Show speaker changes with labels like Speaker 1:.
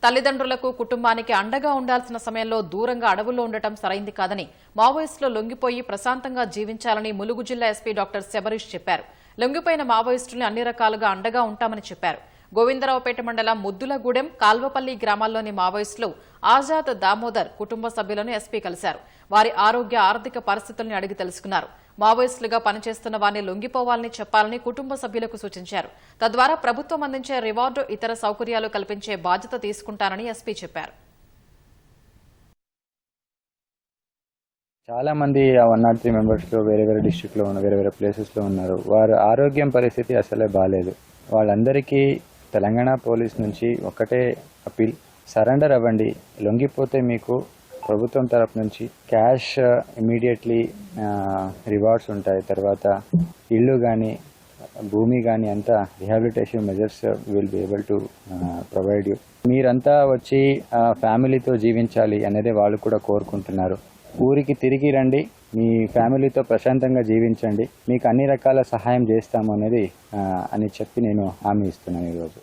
Speaker 1: తల్లిదండ్రులకు కుటుంబానికి అండగా ఉండాల్సిన సమయంలో దూరంగా అడవుల్లో ఉండటం సరైంది కాదని, మావోయిస్టులు లొంగిపోయి ప్రశాంతంగా జీవించాలని ములుగు జిల్లా ఎస్పీ డాక్టర్ శబరీష్ చెప్పారు. లొంగిపోయిన మావోయిస్టుల్ని అన్ని రకాలుగా అండగా ఉంటామని చెప్పారు. గోవిందరావుపేట మండలం ముద్దులగూడెం, కాల్వపల్లి గ్రామాల్లోని మావోయిస్టులు ఆజాద్ దామోదర్ కుటుంబ సభ్యులను ఎస్పీ కలిశారు. వారి ఆరోగ్య ఆర్థిక పరిస్థితుల్ని అడిగి తెలుసుకున్నారు. మావోయిస్టులుగా పనిచేస్తున్న వారిని లొంగిపోవాలని చెప్పాలని కుటుంబ సభ్యులకు సూచించారు. తద్వారా ప్రభుత్వం అందించే రివార్డు, ఇతర సౌకర్యాలు కల్పించే బాధ్యత తీసుకుంటారని ఎస్పీ చెప్పారు.
Speaker 2: చాలా మంది 103 మెంబర్స్ లో వేరే వేరే డిస్ట్రిక్ట్ లో ఉన్న వేరే ప్లేసెస్ లో ఉన్నారు. వారి ఆరోగ్యం పరిస్థితి అసలే బాగాలేదు. వాళ్ళందరికీ తెలంగాణ పోలీస్ నుంచి ఒకటే అపీల్, సరెండర్ అవ్వండి. లొంగిపోతే మీకు ప్రభుత్వం తరపు నుంచి క్యాష్ ఇమీడియట్లీ రివార్డ్స్ ఉంటాయి. తర్వాత ఇల్లు కానీ భూమి కానీ అంతా rehabilitation measures will be able to provide you. మీరంతా వచ్చి ఫ్యామిలీతో జీవించాలి అనేది వాళ్ళు కూడా కోరుకుంటున్నారు. ఊరికి తిరిగి రండి, మీ ఫ్యామిలీతో ప్రశాంతంగా జీవించండి, మీకు అన్ని రకాల సహాయం చేస్తాము అనేది అని చెప్పి నేను హామీ ఇస్తున్నాను ఈరోజు.